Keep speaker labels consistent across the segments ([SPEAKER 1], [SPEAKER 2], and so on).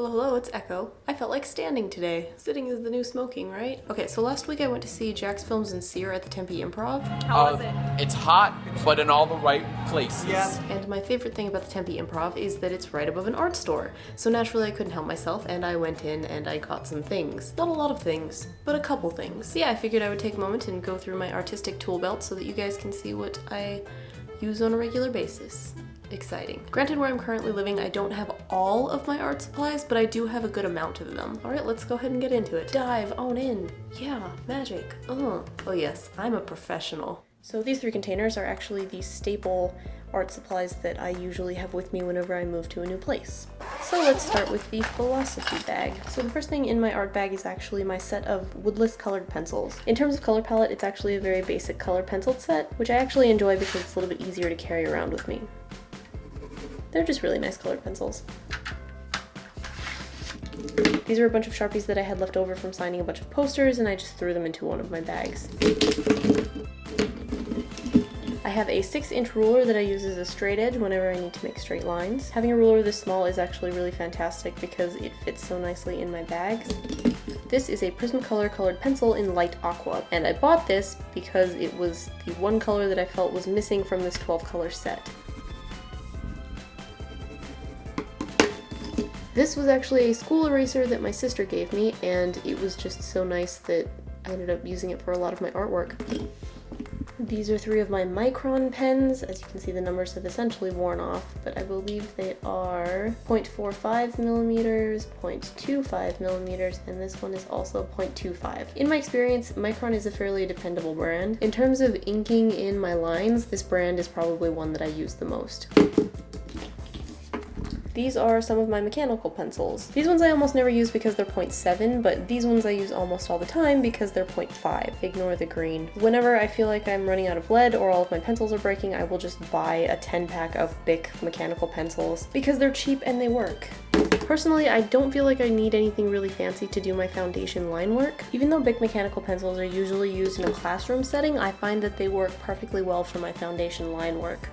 [SPEAKER 1] Hello, hello, it's Echo. I felt like standing today. Sitting is the new smoking, right? Okay, so last week I went to see Jack's Films and Sear at the Tempe Improv.
[SPEAKER 2] How was it?
[SPEAKER 3] It's hot, but in all the right places.
[SPEAKER 2] Yeah.
[SPEAKER 1] And my favorite thing about the Tempe Improv is that it's right above an art store. So naturally I couldn't help myself and I went in and I got some things. Not a lot of things, but a couple things. So yeah, I figured I would take a moment and go through my artistic tool belt so that you guys can see what I use on a regular basis. Exciting. Granted, where I'm currently living, I don't have all of my art supplies, but I do have a good amount of them. All right, let's go ahead and get into it. Dive on in. Yeah, magic. Oh yes, I'm a professional. So these three containers are actually the staple art supplies that I usually have with me whenever I move to a new place. So let's start with the philosophy bag. So the first thing in my art bag is actually my set of woodless colored pencils. In terms of color palette, it's actually a very basic color pencil set, which I actually enjoy because it's a little bit easier to carry around with me. They're just really nice colored pencils. These are a bunch of Sharpies that I had left over from signing a bunch of posters, and I just threw them into one of my bags. I have a 6-inch ruler that I use as a straight edge whenever I need to make straight lines. Having a ruler this small is actually really fantastic because it fits so nicely in my bags. This is a Prismacolor colored pencil in light aqua, and I bought this because it was the one color that I felt was missing from this 12-color set. This was actually a school eraser that my sister gave me, and it was just so nice that I ended up using it for a lot of my artwork. These are 3 of my Micron pens. As you can see, the numbers have essentially worn off, but I believe they are 0.45 millimeters, 0.25 millimeters, and this one is also 0.25. In my experience, Micron is a fairly dependable brand. In terms of inking in my lines, this brand is probably one that I use the most. These are some of my mechanical pencils. These ones I almost never use because they're 0.7, but these ones I use almost all the time because they're 0.5. Ignore the green. Whenever I feel like I'm running out of lead or all of my pencils are breaking, I will just buy a 10-pack of Bic mechanical pencils because they're cheap and they work. Personally, I don't feel like I need anything really fancy to do my foundation line work. Even though Bic mechanical pencils are usually used in a classroom setting, I find that they work perfectly well for my foundation line work.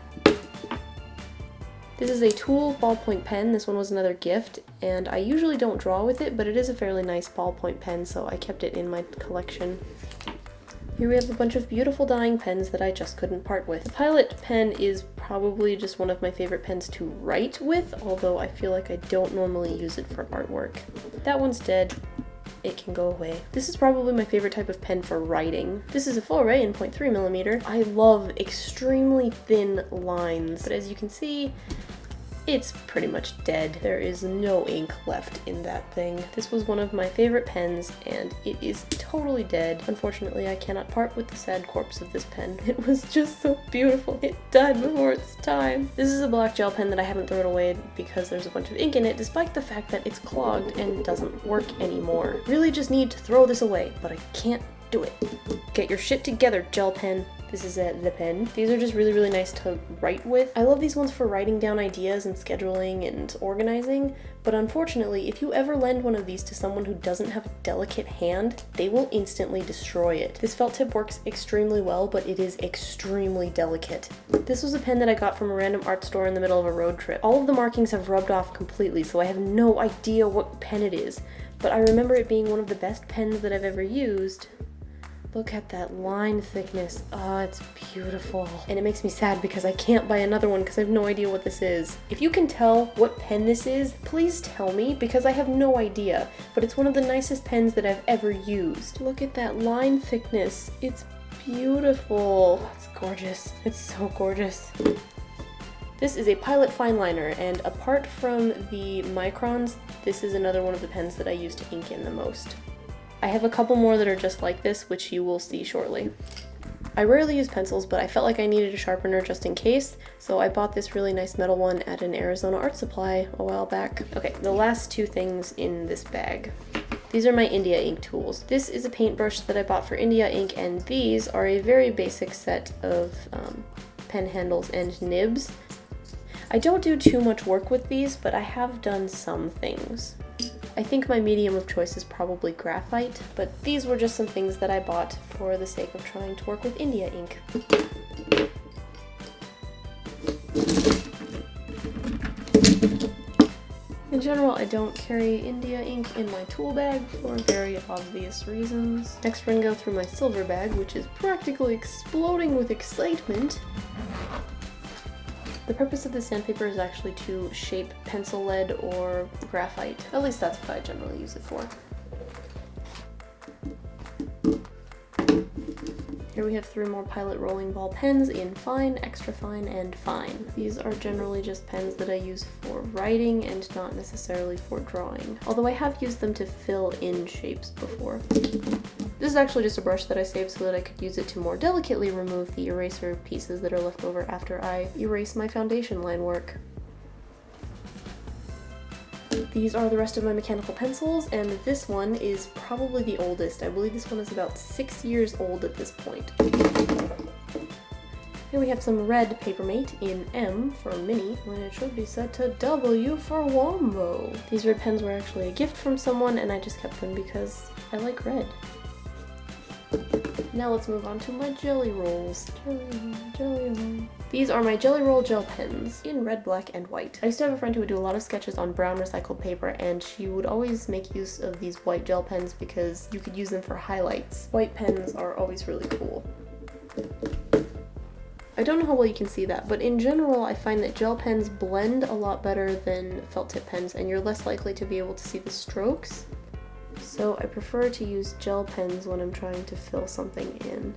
[SPEAKER 1] This is a Tool ballpoint pen. This one was another gift, and I usually don't draw with it, but it is a fairly nice ballpoint pen, so I kept it in my collection. Here we have a bunch of beautiful dyeing pens that I just couldn't part with. The Pilot pen is probably just one of my favorite pens to write with, although I feel like I don't normally use it for artwork. That one's dead. It can go away. This is probably my favorite type of pen for writing. This is a Foray in 0.3 millimeter. I love extremely thin lines, but as you can see, it's pretty much dead. There is no ink left in that thing. This was one of my favorite pens, and it is totally dead. Unfortunately, I cannot part with the sad corpse of this pen. It was just so beautiful. It died before its time. This is a black gel pen that I haven't thrown away because there's a bunch of ink in it, despite the fact that it's clogged and doesn't work anymore. Really just need to throw this away, but I can't do it. Get your shit together, gel pen. This is a Le Pen. These are just really, really nice to write with. I love these ones for writing down ideas and scheduling and organizing, but unfortunately, if you ever lend one of these to someone who doesn't have a delicate hand, they will instantly destroy it. This felt tip works extremely well, but it is extremely delicate. This was a pen that I got from a random art store in the middle of a road trip. All of the markings have rubbed off completely, so I have no idea what pen it is, but I remember it being one of the best pens that I've ever used. Look at that line thickness. Oh, it's beautiful. And it makes me sad because I can't buy another one because I have no idea what this is. If you can tell what pen this is, please tell me because I have no idea. But it's one of the nicest pens that I've ever used. Look at that line thickness. It's beautiful. It's gorgeous. It's so gorgeous. This is a Pilot fine liner, and apart from the Microns, this is another one of the pens that I use to ink in the most. I have a couple more that are just like this, which you will see shortly. I rarely use pencils, but I felt like I needed a sharpener just in case, so I bought this really nice metal one at an Arizona art supply a while back. Okay, the last 2 things in this bag. These are my India ink tools. This is a paintbrush that I bought for India ink, and these are a very basic set of pen handles and nibs. I don't do too much work with these, but I have done some things. I think my medium of choice is probably graphite, but these were just some things that I bought for the sake of trying to work with India ink. And general, I don't carry India ink in my tool bag for very obvious reasons. Next, we're gonna go through my silver bag, which is practically exploding with excitement. The purpose of the sandpaper is actually to shape pencil lead or graphite. At least that's what I generally use it for. Here we have 3 more Pilot rolling ball pens in fine, extra fine, and fine. These are generally just pens that I use for writing and not necessarily for drawing, although I have used them to fill in shapes before. This is actually just a brush that I saved so that I could use it to more delicately remove the eraser pieces that are left over after I erase my foundation line work. These are the rest of my mechanical pencils, and this one is probably the oldest. I believe this one is about 6 years old at this point. Here we have some red Papermate in M for mini, when it should be set to W for wombo. These red pens were actually a gift from someone, and I just kept them because I like red. Now let's move on to my jelly rolls. Jelly roll. These are my Jelly Roll gel pens in red, black, and white. I used to have a friend who would do a lot of sketches on brown recycled paper, and she would always make use of these white gel pens because you could use them for highlights. White pens are always really cool. I don't know how well you can see that, but in general I find that gel pens blend a lot better than felt tip pens, and you're less likely to be able to see the strokes. So I prefer to use gel pens when I'm trying to fill something in.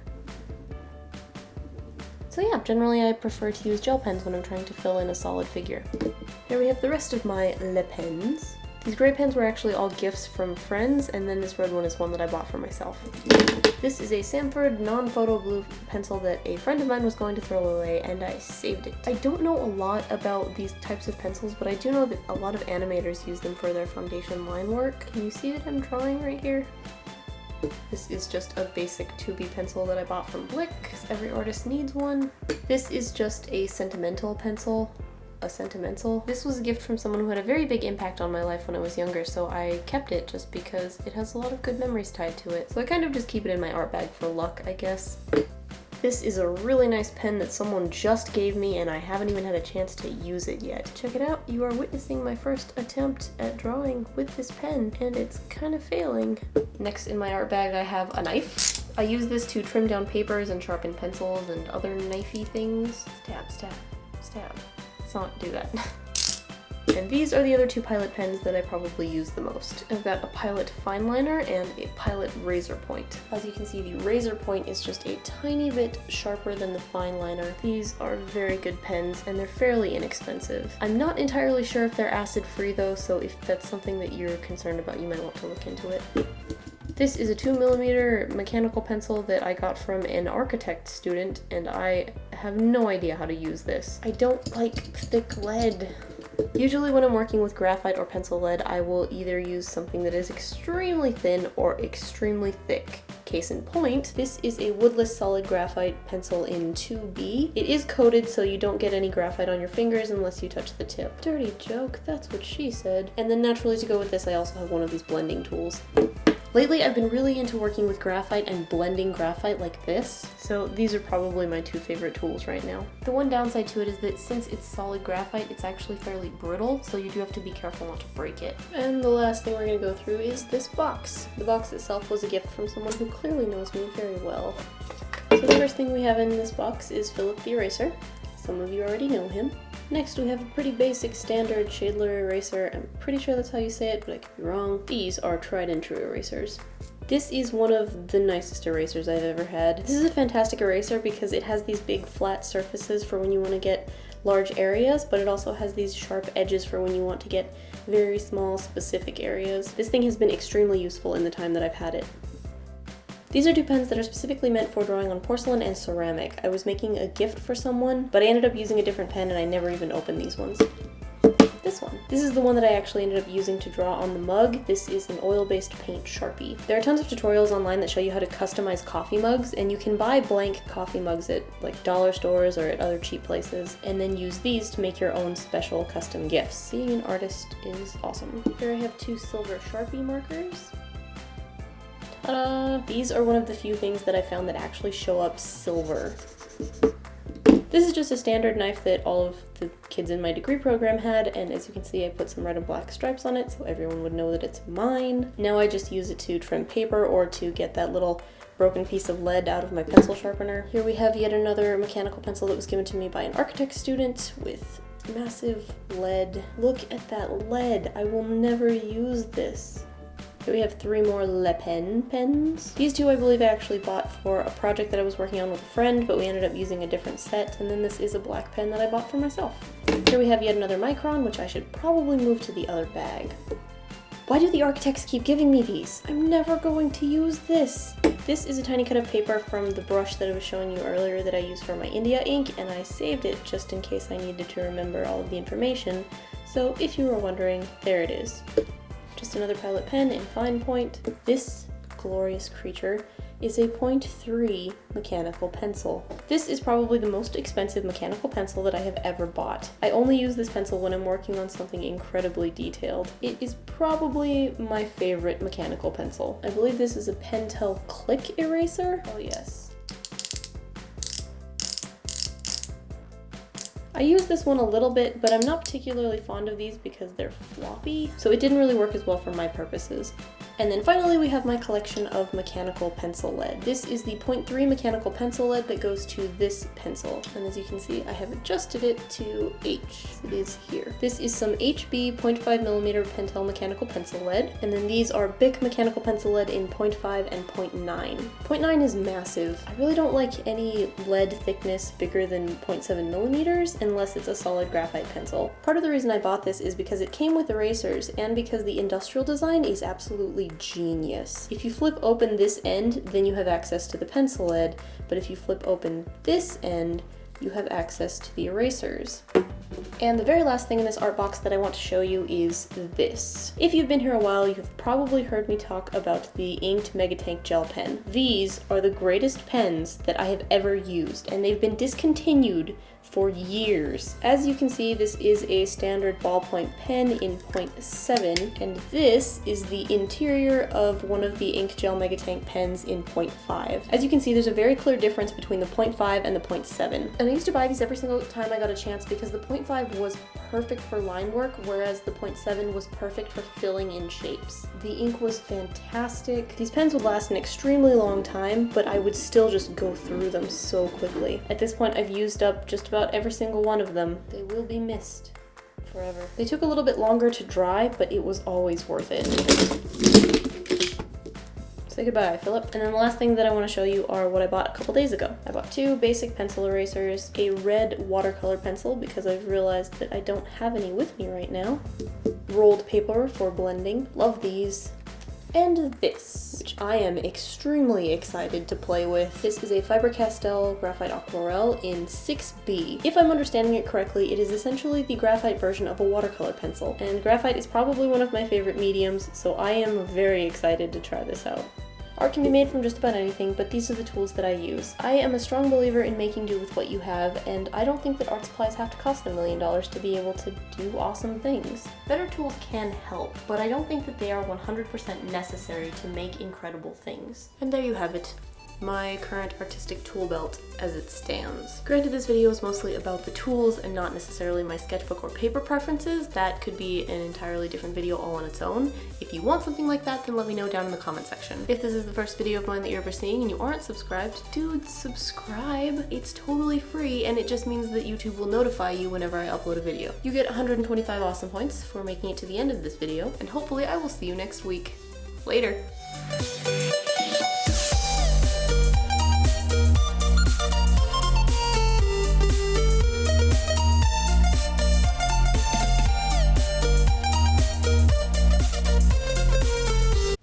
[SPEAKER 1] So yeah, generally I prefer to use gel pens when I'm trying to fill in a solid figure. Here we have the rest of my Le pens. These gray pens were actually all gifts from friends, and then this red one is one that I bought for myself. This is a Samford non-photo blue pencil that a friend of mine was going to throw away, and I saved it. I don't know a lot about these types of pencils, but I do know that a lot of animators use them for their foundation line work. Can you see that I'm drawing right here? This is just a basic 2B pencil that I bought from Blick, because every artist needs one. This is just a sentimental pencil. This was a gift from someone who had a very big impact on my life when I was younger, so I kept it just because it has a lot of good memories tied to it. So I kind of just keep it in my art bag for luck, I guess. This is a really nice pen that someone just gave me, and I haven't even had a chance to use it yet. Check it out, you are witnessing my first attempt at drawing with this pen, and it's kind of failing. Next in my art bag I have a knife. I use this to trim down papers and sharpen pencils and other knifey things. Stab, stab, stab. Let's not do that. And these are the other 2 Pilot pens that I probably use the most. I've got a Pilot fine liner and a Pilot razor point. As you can see, the razor point is just a tiny bit sharper than the fine liner. These are very good pens, and they're fairly inexpensive. I'm not entirely sure if they're acid-free though, so if that's something that you're concerned about, you might want to look into it. This is a 2mm mechanical pencil that I got from an architect student, and I have no idea how to use this. I don't like thick lead. Usually when I'm working with graphite or pencil lead, I will either use something that is extremely thin or extremely thick. Case in point, this is a woodless solid graphite pencil in 2B. It is coated so you don't get any graphite on your fingers unless you touch the tip. Dirty joke, that's what she said. And then naturally to go with this, I also have one of these blending tools. Lately, I've been really into working with graphite and blending graphite like this, so these are probably my 2 favorite tools right now. The one downside to it is that since it's solid graphite, it's actually fairly brittle, so you do have to be careful not to break it. And the last thing we're going to go through is this box. The box itself was a gift from someone who clearly knows me very well. So the first thing we have in this box is Philip the Eraser. Some of you already know him. Next we have a pretty basic standard Chandler eraser. I'm pretty sure that's how you say it, but I could be wrong. These are tried and true erasers. This is one of the nicest erasers I've ever had. This is a fantastic eraser because it has these big flat surfaces for when you want to get large areas, but it also has these sharp edges for when you want to get very small specific areas. This thing has been extremely useful in the time that I've had it. These are 2 pens that are specifically meant for drawing on porcelain and ceramic. I was making a gift for someone, but I ended up using a different pen and I never even opened these ones. This one. This is the one that I actually ended up using to draw on the mug. This is an oil-based paint Sharpie. There are tons of tutorials online that show you how to customize coffee mugs, and you can buy blank coffee mugs at like dollar stores or at other cheap places, and then use these to make your own special custom gifts. Being an artist is awesome. Here I have 2 silver Sharpie markers. Ta-da! These are one of the few things that I found that actually show up silver. This is just a standard knife that all of the kids in my degree program had, and as you can see I put some red and black stripes on it so everyone would know that it's mine. Now I just use it to trim paper or to get that little broken piece of lead out of my pencil sharpener. Here we have yet another mechanical pencil that was given to me by an architect student with massive lead. Look at that lead. I will never use this. Here we have 3 more Le Pen pens. These 2 I believe I actually bought for a project that I was working on with a friend, but we ended up using a different set, and then this is a black pen that I bought for myself. Here we have yet another Micron, which I should probably move to the other bag. Why do the architects keep giving me these? I'm never going to use this. This is a tiny cut of paper from the brush that I was showing you earlier that I used for my India ink, and I saved it just in case I needed to remember all of the information. So if you were wondering, there it is. Just another Pilot pen in fine point. This glorious creature is a 0.3 mechanical pencil. This is probably the most expensive mechanical pencil that I have ever bought. I only use this pencil when I'm working on something incredibly detailed. It is probably my favorite mechanical pencil. I believe this is a Pentel Click Eraser. Oh yes. I use this one a little bit, but I'm not particularly fond of these because they're floppy, so it didn't really work as well for my purposes. And then finally we have my collection of mechanical pencil lead. This is the 0.3 mechanical pencil lead that goes to this pencil. And as you can see, I have adjusted it to H. It is here. This is some HB 0.5mm Pentel mechanical pencil lead. And then these are Bic mechanical pencil lead in 0.5 and 0.9. 0.9 is massive. I really don't like any lead thickness bigger than 0.7mm unless it's a solid graphite pencil. Part of the reason I bought this is because it came with erasers and because the industrial design is absolutely genius. If you flip open this end, then you have access to the pencil lead, but if you flip open this end, you have access to the erasers. And the very last thing in this art box that I want to show you is this. If you've been here a while, you've probably heard me talk about the inked Megatank gel pen. These are the greatest pens that I have ever used, and they've been discontinued for years. As you can see, this is a standard ballpoint pen in 0.7, and this is the interior of one of the ink gel Megatank pens in 0.5. As you can see, there's a very clear difference between the 0.5 and the 0.7. And I used to buy these every single time I got a chance because the 0.5 was perfect for line work, whereas the 0.7 was perfect for filling in shapes. The ink was fantastic. These pens would last an extremely long time, but I would still just go through them so quickly. At this point, I've used up just about every single one of them. They will be missed forever. They took a little bit longer to dry, but it was always worth it. Say goodbye, Philip. And then the last thing that I want to show you are what I bought a couple days ago. I bought 2 basic pencil erasers, a red watercolor pencil because I've realized that I don't have any with me right now, rolled paper for blending, love these, and this, which I am extremely excited to play with. This is a Faber-Castell Graphite Aquarelle in 6B. If I'm understanding it correctly, it is essentially the graphite version of a watercolor pencil, and graphite is probably one of my favorite mediums, so I am very excited to try this out. Art can be made from just about anything, but these are the tools that I use. I am a strong believer in making do with what you have, and I don't think that art supplies have to cost $1 million to be able to do awesome things. Better tools can help, but I don't think that they are 100% necessary to make incredible things. And there you have it. My current artistic tool belt as it stands. Granted, this video is mostly about the tools and not necessarily my sketchbook or paper preferences. That could be an entirely different video all on its own. If you want something like that, then let me know down in the comment section. If this is the first video of mine that you're ever seeing and you aren't subscribed, dude, subscribe. It's totally free, and it just means that YouTube will notify you whenever I upload a video. You get 125 awesome points for making it to the end of this video, and hopefully I will see you next week. Later.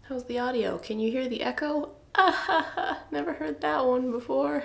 [SPEAKER 1] How's the audio? Can you hear the echo? Ah ha ha, never heard that one before.